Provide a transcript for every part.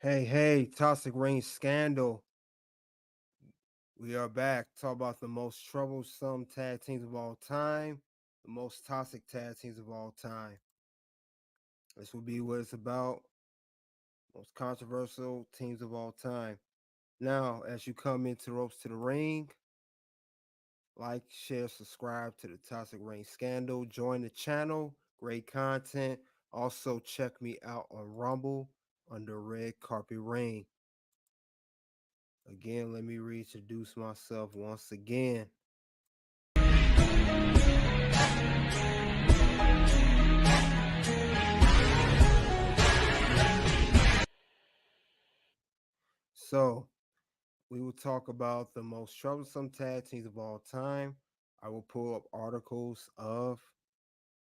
Hey, toxic ring scandal. We are back. Talk about the most troublesome tag teams of all time, the most toxic tag teams of all time. This will be what it's about. Most controversial teams of all time. Now, as you come into ropes to the ring, like, share, subscribe to the Toxic Ring Scandal. Join the channel. Great content. Also, check me out on Rumble under Red Carpet Ring. Again, let me reintroduce myself once again. So, we will talk about the most troublesome tag teams of all time. I will pull up articles of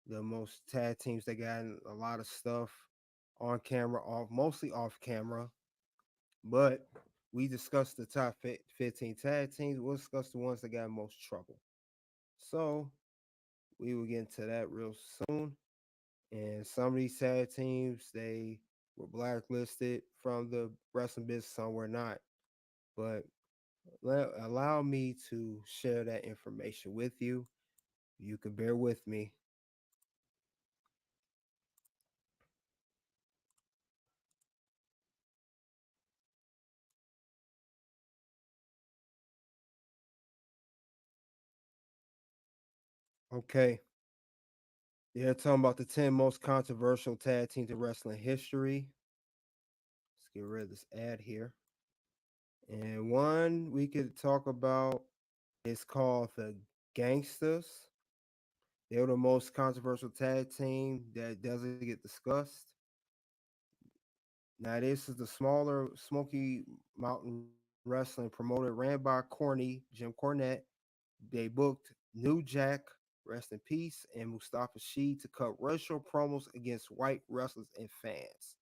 the most tag teams that got a lot of stuff on camera, mostly off camera. But we discussed the top 15 tag teams. We'll discuss the ones that got most trouble. So we will get into that real soon. And some of these tag teams, they were blacklisted from the wrestling business, some were not. But allow me to share that information with you. You can bear with me. Okay. Yeah, talking about the 10 most controversial tag teams in wrestling history. Let's get rid of this ad here. And one we could talk about is called the Gangsters. They were the most controversial tag team that doesn't get discussed. Now, this is the smaller Smoky Mountain Wrestling promoter ran by Corny, Jim Cornette. They booked New Jack, rest in peace, and Mustafa Shee to cut racial promos against white wrestlers and fans.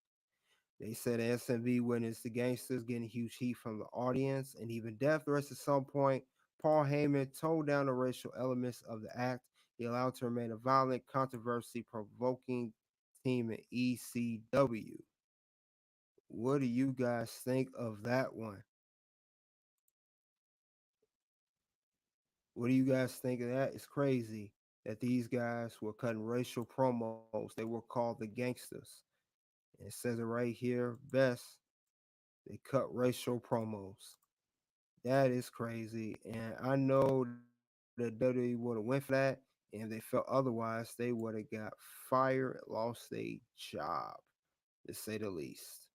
They said SMV witnessed the gangsters getting huge heat from the audience and even death threats at some point. Paul Heyman toned down the racial elements of the act. He allowed to remain a violent, controversy provoking team in ECW. What do you guys think of that one? What do you guys think of that? It's crazy that these guys were cutting racial promos. They were called the gangsters. And it says it right here best. They cut racial promos. That is crazy. And I know that WWE would have went for that. And if they felt otherwise, they would have got fired, lost their job, to say the least.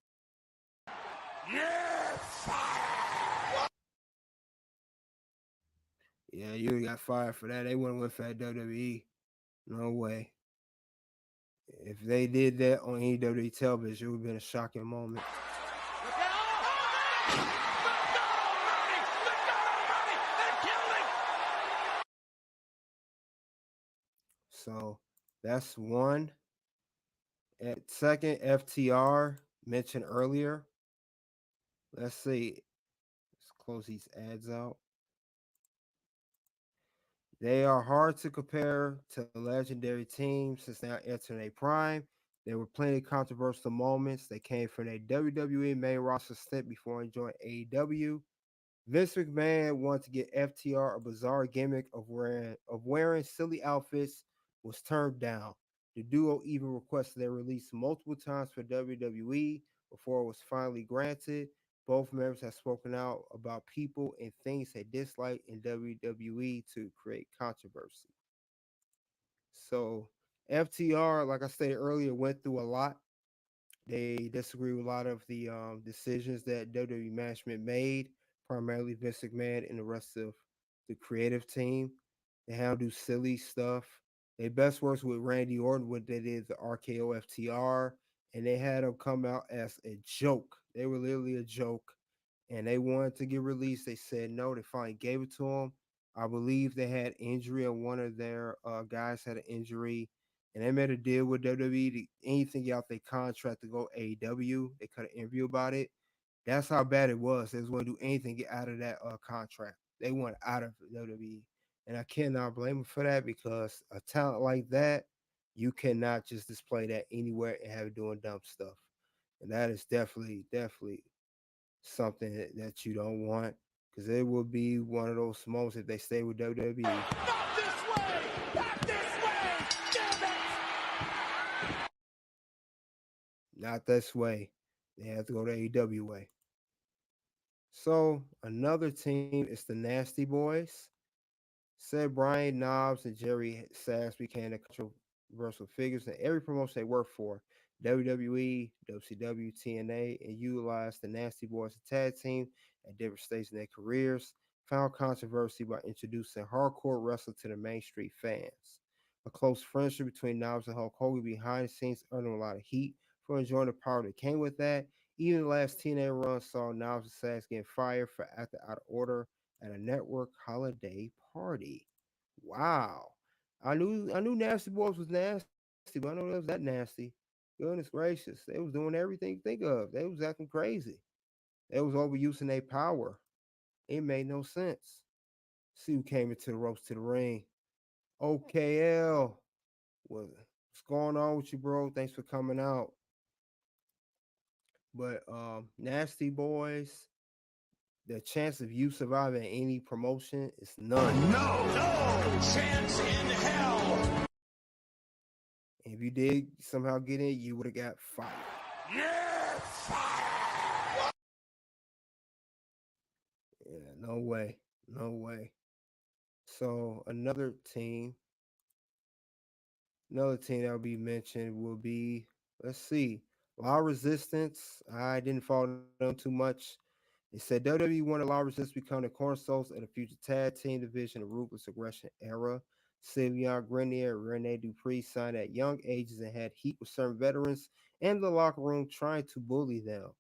Yeah, you got fired for that. They wouldn't went for that WWE. No way. If they did that on AEW television, it would have been a shocking moment. So that's one. At second, FTR mentioned earlier. Let's see. Let's close these ads out. They are hard to compare to legendary teams since they are entering a prime. There were plenty of controversial moments that came from a WWE main roster stint before joining AEW. Vince McMahon wanted to get FTR a bizarre gimmick of wearing silly outfits was turned down. The duo even requested their release multiple times for WWE before it was finally granted. Both members have spoken out about people and things they dislike in WWE to create controversy. So FTR, like I stated earlier, went through a lot. They disagree with a lot of the decisions that WWE management made, primarily Vince McMahon and the rest of the creative team. They have to do silly stuff. They best works with Randy Orton when they did the RKO FTR, and they had them come out as a joke. They were literally a joke, and they wanted to get released. They said no. They finally gave it to them. I believe they had injury, or one of their guys had an injury, and they made a deal with WWE to anything out their contract to go AEW. They cut an interview about it. That's how bad it was. They was going to do anything to get out of that contract. They want out of WWE, and I cannot blame them for that because a talent like that, you cannot just display that anywhere and have it doing dumb stuff. And that is definitely something that you don't want because it will be one of those moments if they stay with WWE. Not this way! Not this way! Damn it! Not this way. They have to go to AEW way. So another team is the Nasty Boys. Said Brian Knobs and Jerry Sass became the controversial figures in every promotion they worked for. WWE, WCW, TNA, and utilized the Nasty Boys as a tag team at different stages in their careers. Found controversy by introducing hardcore wrestling to the mainstream fans. A close friendship between Knobs and Hulk Hogan behind the scenes earned him a lot of heat for enjoying the power that came with that. Even the last TNA run saw Knobs and Sass getting fired for acting out of order at a network holiday party. Wow. I knew Nasty Boys was nasty, but I know it was that nasty. Goodness gracious. They was doing everything you think of. They was acting crazy. They was overusing their power. It made no sense. See who came into the ropes to the ring. OKL. What's going on with you, bro? Thanks for coming out. But Nasty Boys, the chance of you surviving any promotion is none. No chance in hell! And if you did somehow get in, you would have got fired. You're fired! Yeah, no way. No way. So another team that will be mentioned will be, let's see, Law Resistance. I didn't follow them too much. They said WWE wanted Law Resistance to become the cornerstones of the future tag team division of Ruthless Aggression era. Sylvian Grenier and Rene Dupree signed at young ages and had heat with certain veterans in the locker room trying to bully them.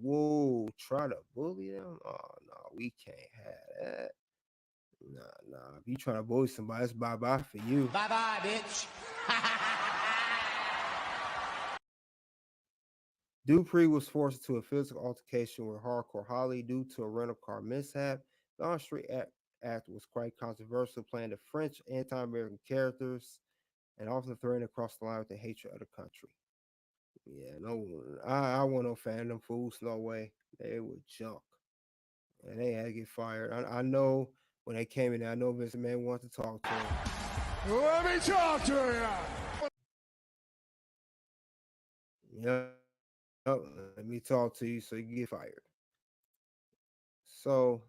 Whoa, try to bully them? Oh no, we can't have that. Nah. If you trying to bully somebody, it's bye bye for you. Bye bye, bitch. Dupree was forced into a physical altercation with Hardcore Holly due to a rental car mishap. The on-street act was quite controversial, playing the French anti-American characters and often threatening to cross the line with the hatred of the country. Yeah, no, I want no fandom fools, no way. They were junk, and they had to get fired. I know when they came in there, I know Vince McMahon wanted to talk to him. Let me talk to you. Yep, let me talk to you so you get fired. So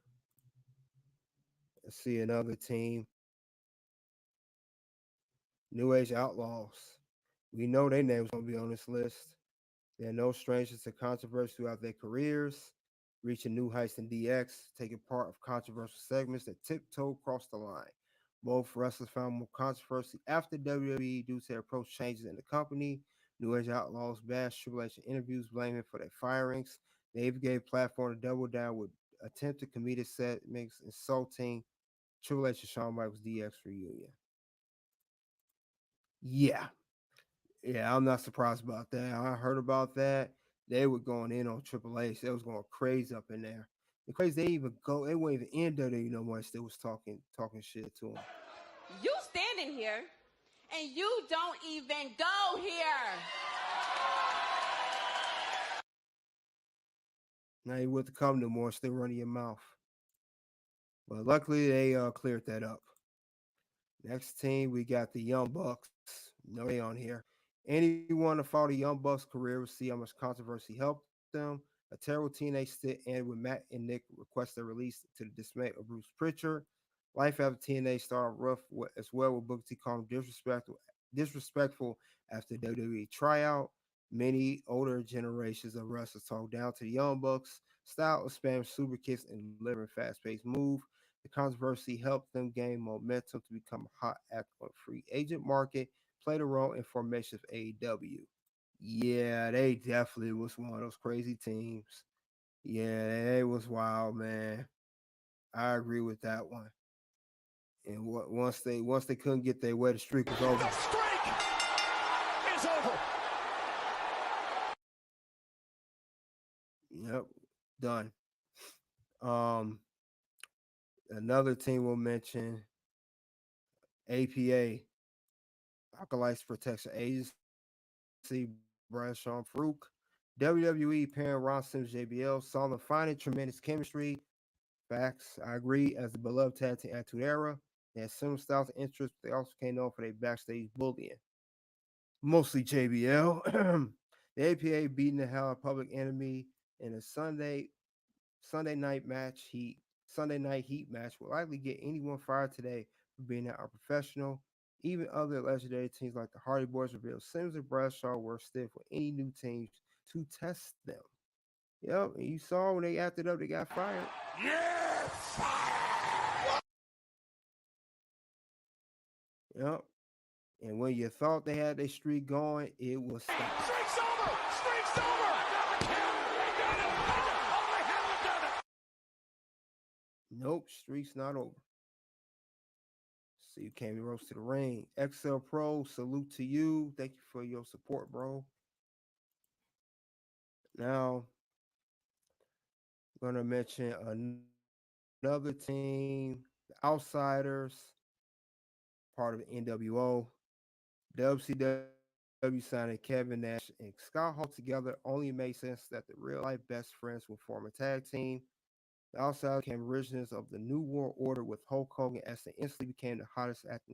let's see another team, New Age Outlaws. We know their name's gonna be on this list. They're no strangers to controversy throughout their careers, reaching new heights in DX, taking part of controversial segments that tiptoe across the line. Both wrestlers found more controversy after WWE due to their approach changes in the company. New Age Outlaws bashed Triple H in interviews, blaming him for their firings. They even gave platform to double down with attempted comedic segments insulting Triple H and Shawn Michaels DX reunion. Yeah, yeah, I'm not surprised about that. I heard about that. They were going in on Triple H. They was going crazy up in there. The crazy they even go, they weren't even in WWE no more. Still was talking shit to him. You standing here and you don't even go here. Now you with the come no more, still running your mouth. But luckily they cleared that up. Next team, we got the Young Bucks. No, they on here. Anyone to follow the Young Bucks career will see how much controversy helped them. A terrible teenage stint ended with Matt and Nick request their release to the dismay of Bruce Pritchard. Life after TNA started rough as well with Booker T calling disrespectful after WWE tryout. Many older generations of wrestlers talk down to the Young Bucks style of spamming super kicks and delivering fast-paced move. The controversy helped them gain momentum to become a hot act on the free agent market, played a role in formation of AEW. Yeah, they definitely was one of those crazy teams. Yeah, they was wild, man. I agree with that one. And once they couldn't get their way, the streak was The over. streak is over. Yep, done. Um, Another team we'll mention, APA, Alkalites Protection Agency, Brad Sean Farouk. WWE parent Ron Sims JBL saw them finding tremendous chemistry. Facts, I agree, as the beloved tag team Attitude Era. They had similar styles and interests, but they also came known for their backstage bullying. Mostly JBL. The APA beating the hell out of Public Enemy in a Sunday night match heat. Sunday night heat match will likely get anyone fired today for being that unprofessional. Even other legendary teams like the Hardy Boys revealed Sims and Bradshaw were stiff with any new teams to test them. Yep, and you saw when they acted up, they got fired. You're fired! Yep. And when you thought they had their streak going, it was stopped. Streak's over! Streak's over! They did it! Oh, they haven't done it! Nope, streak's not over. So you came to roast to the ring. XL Pro, salute to you. Thank you for your support, bro. Now, I'm gonna mention another team, the Outsiders, part of the NWO. WCW signing Kevin Nash and Scott Hall together only made sense that the real life best friends would form a tag team. The Outsiders became originals of the New World Order with Hulk Hogan as they instantly became the hottest act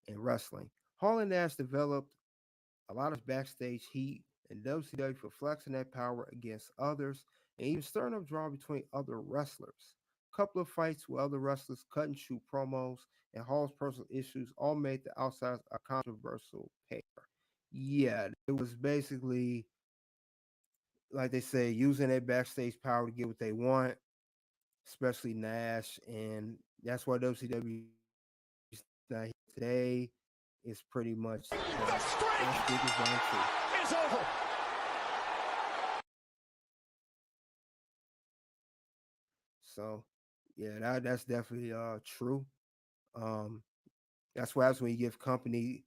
in wrestling. Hall and Nash developed a lot of backstage heat in WCW for flexing that power against others and even stirring up drama between other wrestlers. A couple of fights with other wrestlers, cut and shoot promos, and Hall's personal issues all made the Outsiders a controversial pair. Yeah, it was basically, like they say, using their backstage power to get what they want, especially Nash, and that's why WCW is not here today. It's pretty much The that streak is streak done too. is over! So yeah, that's definitely true. Um, that's what happens when you give company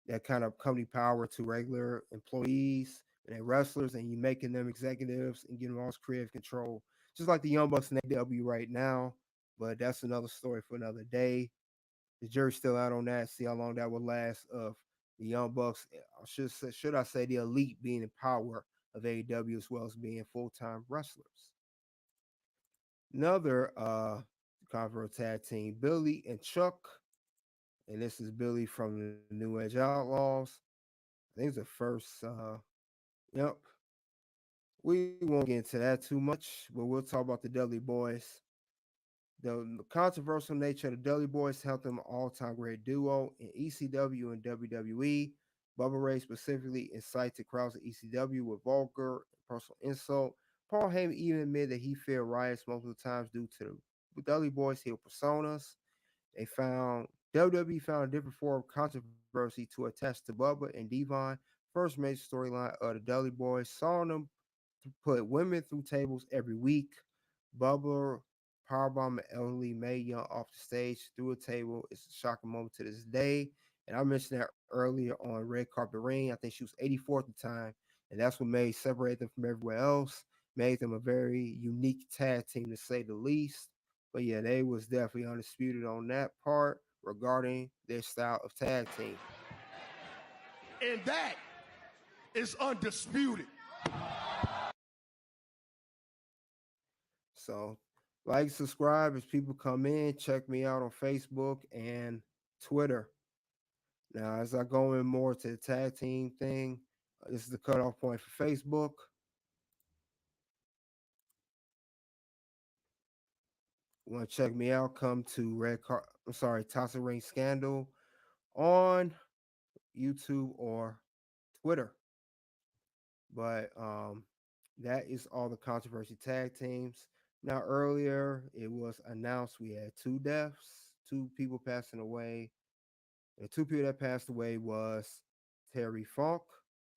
that kind of company power to regular employees and their wrestlers, and you making them executives and giving them all this creative control, just like the Young Bucks in AEW right now. But that's another story for another day. The jury's still out on that. See how long that will last. Of the Young Bucks, should I say the elite being in power of AEW as well as being full time wrestlers. Another controversial tag team, Billy and Chuck, and this is Billy from the New Age Outlaws. I think it's the first. Yep. We won't get into that too much, but we'll talk about the Dudley Boys. The controversial nature of the Dudley Boys helped them all-time great duo in ECW and WWE. Bubba Ray specifically incited crowds at ECW with vulgar and personal insult. Paul Heyman even admitted that he feared riots multiple times due to the Dudley Boys' heel personas. They found WWE found a different form of controversy to attach to Bubba and Devon. First major storyline of the Dudley Boys saw them put women through tables every week. Bubba powerbomb an elderly Mae Young off the stage through a table. It's a shocking moment to this day. And I mentioned that earlier on Red Carpet Ring. I think she was 84 at the time. And that's what made separate them from everywhere else. Made them a very unique tag team to say the least. But yeah, they was definitely undisputed on that part regarding their style of tag team. And that is undisputed. So, like, subscribe as people come in. Check me out on Facebook and Twitter. Now, as I go in more to the tag team thing, this is the cutoff point for Facebook. Want to check me out? Come to Toxic Ring Scandal on YouTube or Twitter. But that is all the controversy tag teams. Now, earlier it was announced we had two deaths, two people passing away. The two people that passed away was Terry Funk.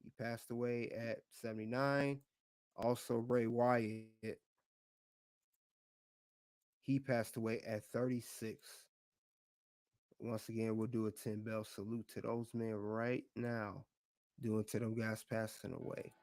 He passed away at 79. Also, Bray Wyatt. He passed away at 36. Once again, we'll do a 10 bell salute to those men right now, doing to them guys passing away.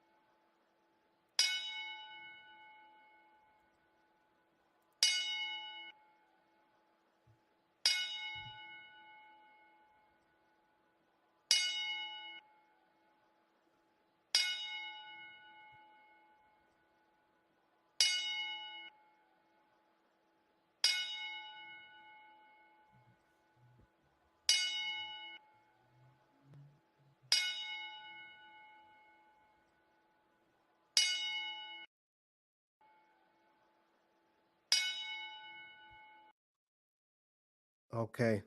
Okay.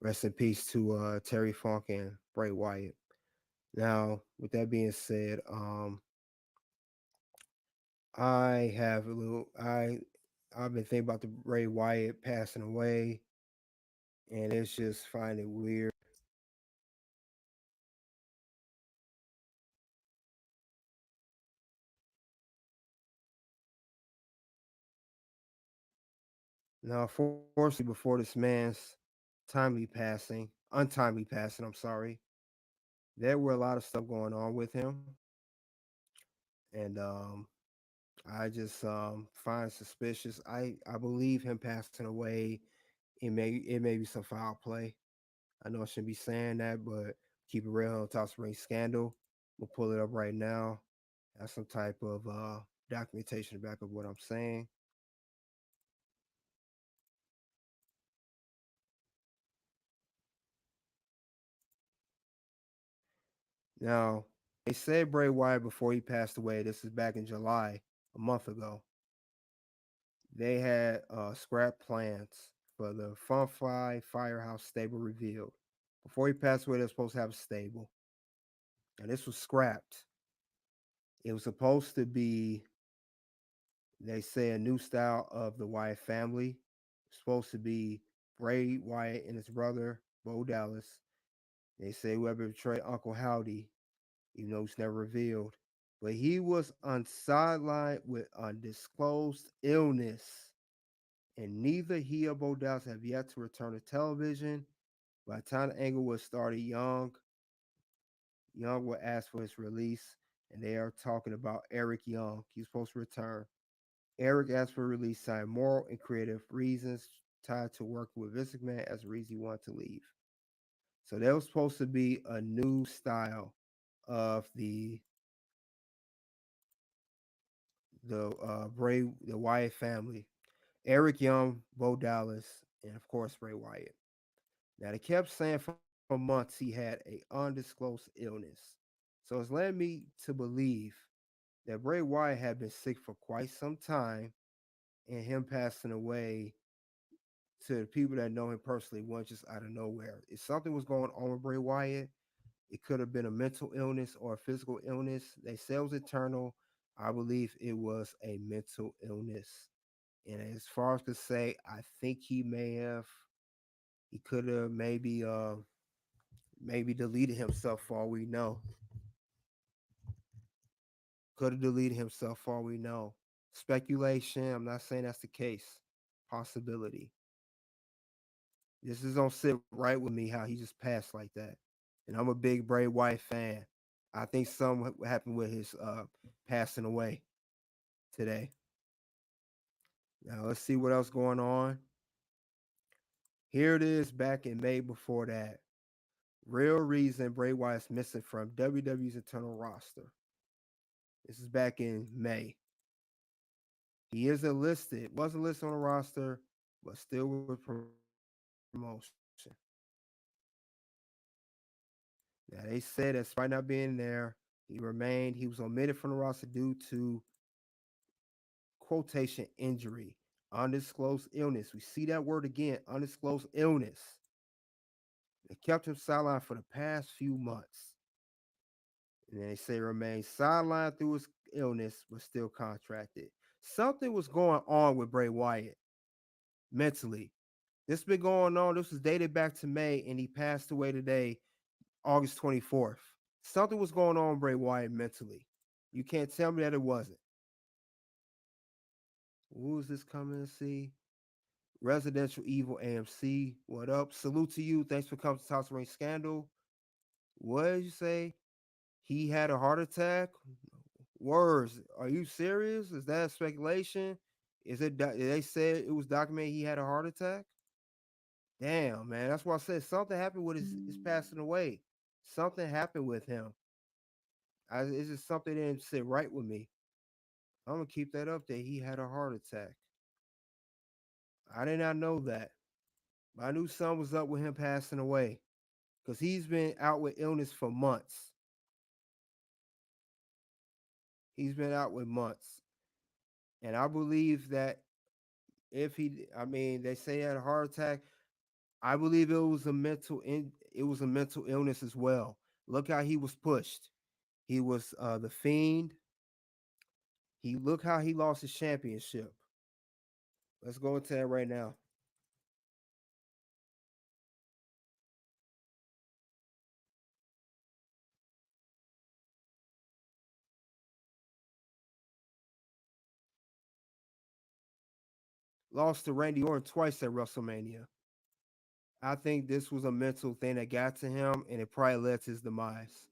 Rest in peace to Terry Funk and Bray Wyatt. Now, with that being said, I have a little I've been thinking about the Bray Wyatt passing away, and it's just find it weird. Now, unfortunately, before this man's untimely passing, I'm sorry, there were a lot of stuff going on with him, and I just find suspicious. I believe him passing away. It may be some foul play. I know I shouldn't be saying that, but keep it real on Top Spring Scandal. We'll pull it up right now. That's some type of documentation to back up what I'm saying. Now, they said Bray Wyatt before he passed away. This is back in July, a month ago. They had scrap plans for the Funfly Firehouse stable revealed. Before he passed away, they were supposed to have a stable. And this was scrapped. It was supposed to be, they say, a new style of the Wyatt family. It's supposed to be Bray Wyatt and his brother, Bo Dallas. They say whoever betrayed Uncle Howdy, even though it's never revealed. But he was on sideline with undisclosed illness. And neither he or Bo Dallas have yet to return to television. By the time the angle was started, Young will ask for his release, and they are talking about Eric Young. He's supposed to return. Eric asked for release, citing moral and creative reasons tied to working with Vince McMahon as a reason he wanted to leave. So there was supposed to be a new style of the Wyatt family. Eric Young, Bo Dallas, and of course Bray Wyatt. Now they kept saying for months he had a undisclosed illness. So it's led me to believe that Bray Wyatt had been sick for quite some time, and him passing away, to the people that know him personally, wasn't just out of nowhere. If something was going on with Bray Wyatt, it could have been a mental illness or a physical illness. They say it was internal. I believe it was a mental illness. And as far as to say, I think he could have maybe deleted himself for all we know. Could have deleted himself for all we know. Speculation. I'm not saying that's the case. Possibility. This is gonna sit right with me how he just passed like that. And I'm a big Bray Wyatt fan. I think something happened with his passing away today. Now let's see what else going on. Here it is back in May before that. Real reason Bray Wyatt's missing from WWE's internal roster. This is back in May. He isn't listed, wasn't listed on the roster, but still with promotion. Now they said despite not being there, he was omitted from the roster due to quotation injury, undisclosed illness. We see that word again, undisclosed illness. They kept him sidelined for the past few months. And they say remained sidelined through his illness, but still contracted. Something was going on with Bray Wyatt mentally. This has been going on. This was dated back to May, and he passed away today, August 24th. Something was going on with Bray Wyatt mentally. You can't tell me that it wasn't. Who is this coming to see? Residential Evil AMC. What up? Salute to you. Thanks for coming to Toss Ring Scandal. What did you say? He had a heart attack? Words. Are you serious? Is that speculation? They said it was documented he had a heart attack? Damn, man. That's why I said something happened with his passing away. Something happened with him. It's just something that didn't sit right with me. I'm gonna keep that up that he had a heart attack. I did not know that. But I knew something was up with him passing away. Because he's been out with illness for months. He's been out with months. And I believe that if he, I mean, they say he had a heart attack. I believe it was a mental illness as well. Look how he was pushed. He was the Fiend. He look how he lost his championship. Let's go into that right now. Lost to Randy Orton twice at WrestleMania. I think this was a mental thing that got to him, and it probably led to his demise,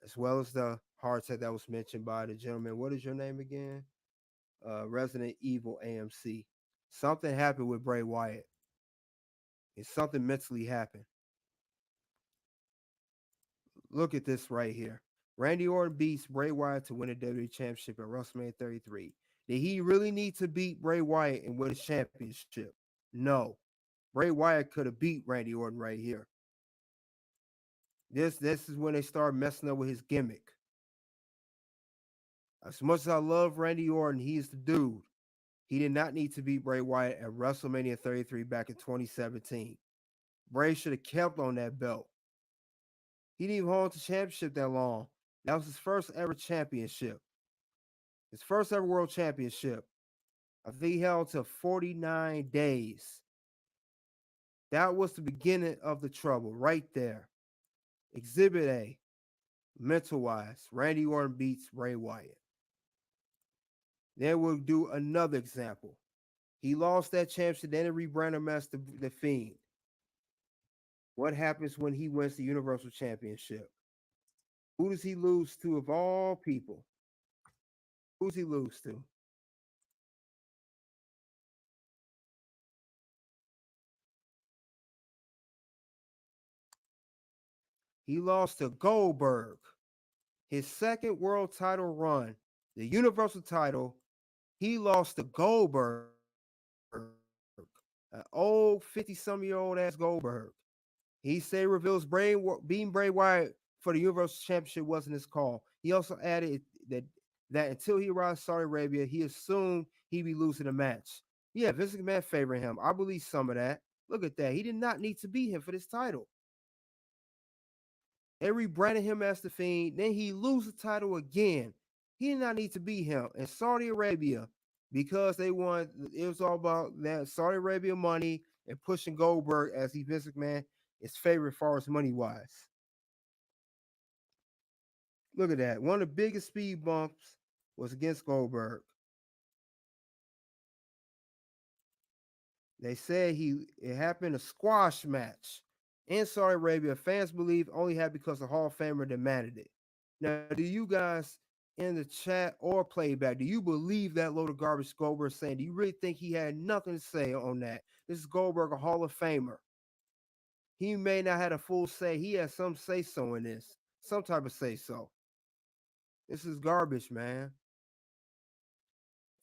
as well as the heart attack that was mentioned by the gentleman. What is your name again? Resident Evil AMC. Something happened with Bray Wyatt, and something mentally happened. Look at this right here. Randy Orton beats Bray Wyatt to win a WWE Championship at WrestleMania 33. Did he really need to beat Bray Wyatt and win his championship? No. Bray Wyatt could have beat Randy Orton right here. This is when they start messing up with his gimmick. As much as I love Randy Orton, he is the dude. He did not need to beat Bray Wyatt at WrestleMania 33 back in 2017. Bray should have kept on that belt. He didn't even hold the championship that long. That was his first ever championship. His first ever world championship. I think he held to 49 days. That was the beginning of the trouble right there. Exhibit A, mental wise, Randy Orton beats Bray Wyatt. Then we'll do another example. He lost that championship, then he rebranded him as the Fiend. What happens when he wins the Universal Championship? Who does he lose to of all people? Who's he lose to? He lost to Goldberg. His second world title run, the Universal title, he lost to Goldberg, an old 50-some-year-old ass Goldberg. He said reveals beating Bray Wyatt for the Universal Championship wasn't his call. He also added that until he arrived in Saudi Arabia, he assumed he'd be losing the match. Yeah, Vince McMahon favoring him. I believe some of that. Look at that. He did not need to beat him for this title. They rebranded him as the Fiend. Then he loses the title again. He did not need to beat him in Saudi Arabia because they wanted. It was all about that Saudi Arabia money and pushing Goldberg as he Vince McMahon is favorite as far as money wise. Look at that. One of the biggest speed bumps was against Goldberg. They said it happened a squash match in Saudi Arabia. Fans believe only happened because the Hall of Famer demanded it. Now, do you guys in the chat or playback, do you believe that load of garbage Goldberg saying? Do you really think he had nothing to say on that? This is Goldberg, a Hall of Famer. He may not have a full say. He has some say so in this, some type of say so. This is garbage, man.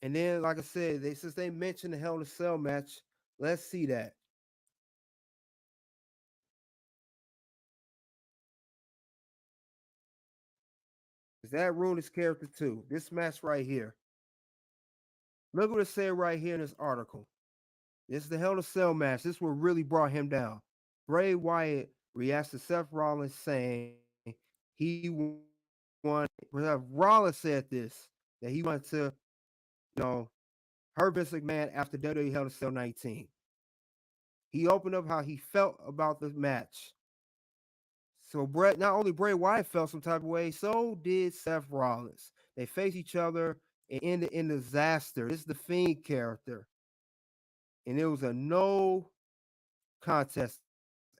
And then, like I said, since they mentioned the Hell in a Cell match, let's see that. Because that ruined his character too. This match right here. Look what it said right here in this article. This is the Hell in a Cell match. This what really brought him down. Bray Wyatt reacts to Seth Rollins saying he wanted. Rollins said this that he wanted to, you know, hurt Vince McMahon after WWE Hell in a Cell 19. He opened up how he felt about the match. So not only Bray Wyatt felt some type of way, so did Seth Rollins. They face each other and ended in disaster. This is the Fiend character. And it was a no contest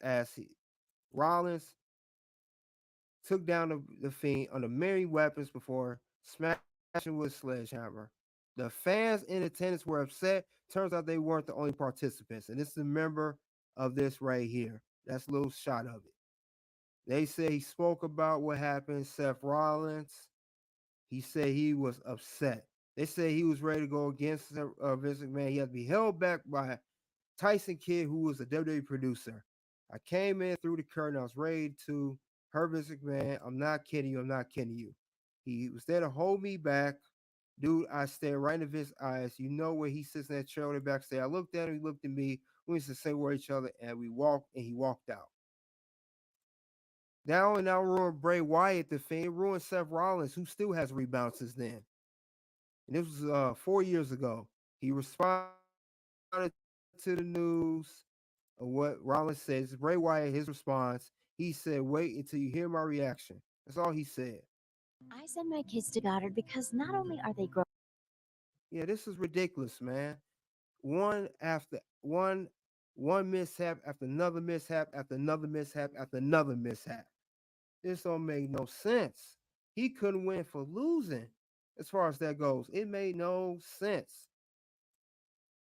as Rollins took down the Fiend on the many weapons before smashing with a sledgehammer. The fans in attendance were upset. Turns out they weren't the only participants. And this is a member of this right here. That's a little shot of it. They say he spoke about what happened. Seth Rollins, he said he was upset. They say he was ready to go against Vince McMahon. He had to be held back by Tyson Kidd, who was a WWE producer. I came in through the curtain. I was ready to hurt Vince McMahon. I'm not kidding you. I'm not kidding you. He was there to hold me back. Dude, I stared right into Vince's eyes. You know where he sits in that chair backstage. I looked at him. He looked at me. We used to say where each other, and we walked, and he walked out. Now and now ruined Bray Wyatt, the Fiend, ruined Seth Rollins, who still has rebounded since then. And this was 4 years ago. He responded to the news of what Rollins says. Bray Wyatt, his response, he said, "Wait until you hear my reaction." That's all he said. I send my kids to Goddard because not only are they grown. Yeah, this is ridiculous, man. One after one mishap after another mishap after another mishap after another mishap. This don't make no sense. He couldn't win for losing, as far as that goes. It made no sense.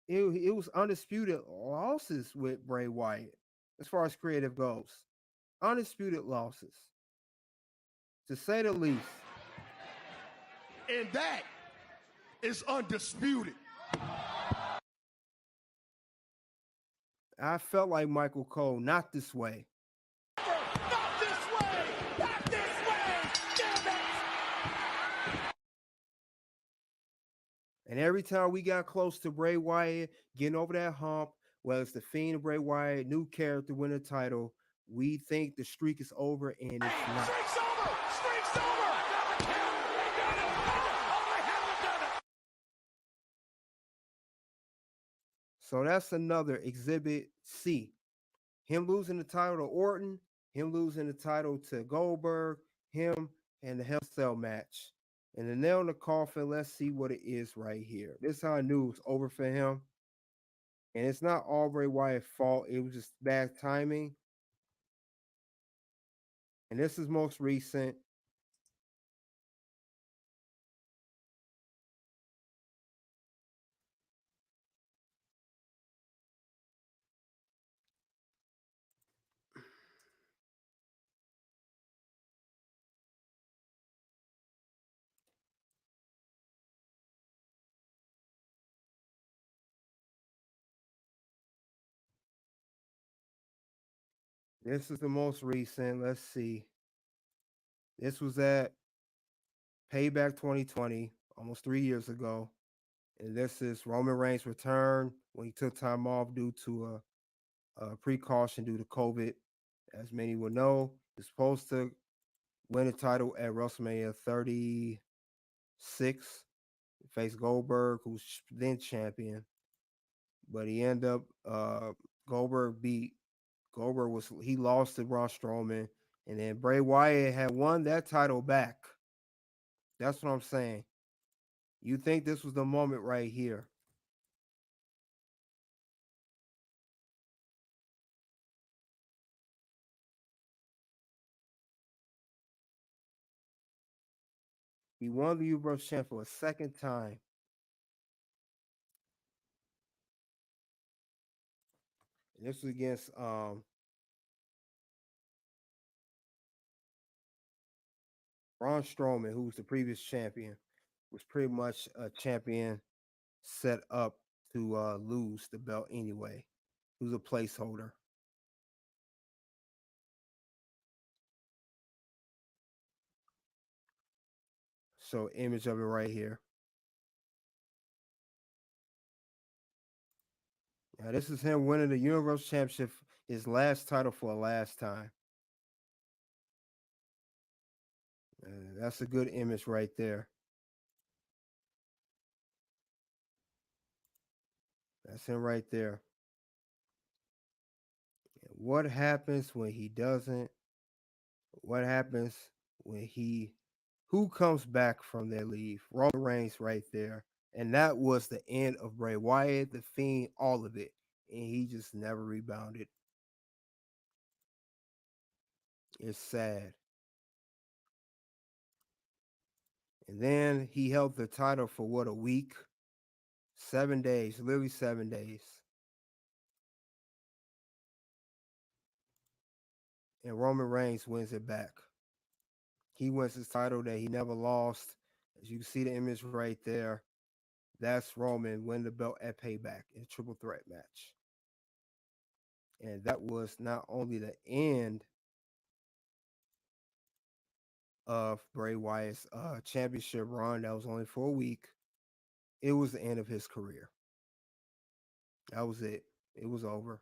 It was undisputed losses with Bray Wyatt, as far as creative goes. Undisputed losses, to say the least. And that is undisputed. I felt like Michael Cole, not this way. Not this way! Not this way! Damn it! And every time we got close to Bray Wyatt getting over that hump, whether it's the Fiend or Bray Wyatt, new character win a title, we think the streak is over, and it's not. Streak's over! Streak's over! They done it! Oh, they haven't done it! So that's another exhibit C. Him losing the title to Orton, him losing the title to Goldberg, him and the Hell Cell match. And the nail in the coffin, let's see what it is right here. This is how I knew it was over for him. And it's not all Bray Wyatt's fault. It was just bad timing. And this is most recent. This is the most recent. Let's see. This was at Payback 2020, almost 3 years ago. And this is Roman Reigns' return when he took time off due to a precaution due to COVID. As many will know, he's supposed to win the title at WrestleMania 36, face Goldberg, who's then champion. But he ended up Goldberg beat he lost to Braun Strowman, and then Bray Wyatt had won that title back. That's what I'm saying. You think this was the moment right here? He won the Universal Champ for a second time. And this was against Braun Strowman, who was the previous champion, was pretty much a champion set up to lose the belt anyway. He was a placeholder. So image of it right here. Now this is him winning the Universal Championship, his last title for a last time. That's a good image right there. That's him right there. What happens when he doesn't? What happens when he who comes back from their leave? Roman Reigns right there. And that was the end of Bray Wyatt, the Fiend, all of it. And he just never rebounded. It's sad. And then he held the title for what, a week? 7 days, literally 7 days. And Roman Reigns wins it back. He wins his title that he never lost. As you can see the image right there, that's Roman winning the belt at Payback in a triple threat match. And that was not only the end of Bray Wyatt's championship run, that was only for a week, it was the end of his career. That was it. It was over.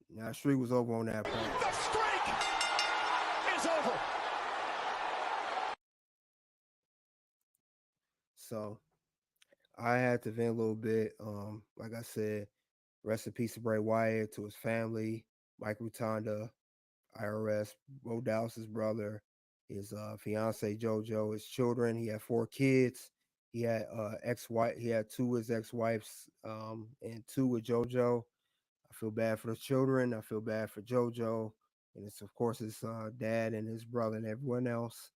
Now, streak was over on that point. The streak is over. So I had to vent a little bit. Like I said, rest in peace to Bray Wyatt, to his family, Mike Rotunda, IRS, Bo Dallas's brother, his fiance JoJo, his children. He had 4 kids. He had ex-wife. He had 2 with his ex-wives, and 2 with JoJo. I feel bad for the children. I feel bad for JoJo, and it's of course his dad and his brother and everyone else.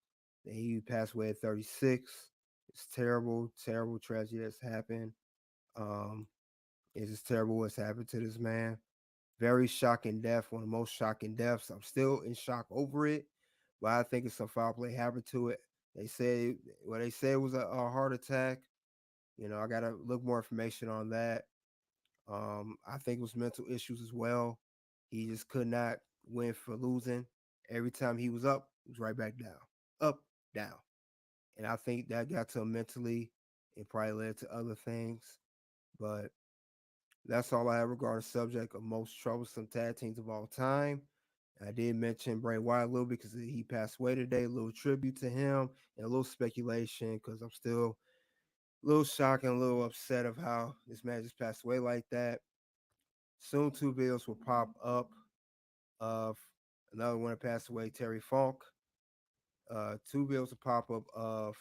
And he passed away at 36. It's terrible, terrible tragedy that's happened. Um, it's just terrible what's happened to this man. Very shocking death, one of the most shocking deaths. I'm still in shock over it, but I think it's some foul play happened to it. They say it was a heart attack. I gotta look more information on that. I think it was mental issues as well. He just could not win for losing. Every time he was up, he was right back down, up, down. And I think that got to him mentally. It probably led to other things. But that's all I have regarding the subject of most troublesome tag teams of all time. I did mention Bray Wyatt a little because he passed away today. A little tribute to him and a little speculation because I'm still a little shocked and a little upset of how this man just passed away like that. Soon 2 videos will pop up of another one that passed away, Terry Funk. 2 videos will pop up of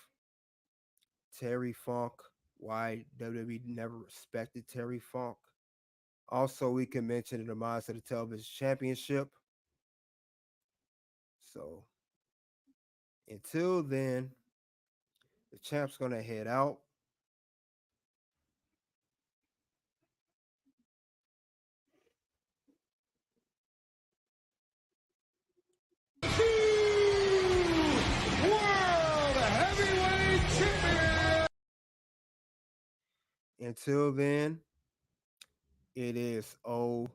Terry Funk, why WWE never respected Terry Funk. Also, we can mention the demise of the television championship. So until then, the champ's gonna head out. World Heavyweight Champion. Until then, it is OUT.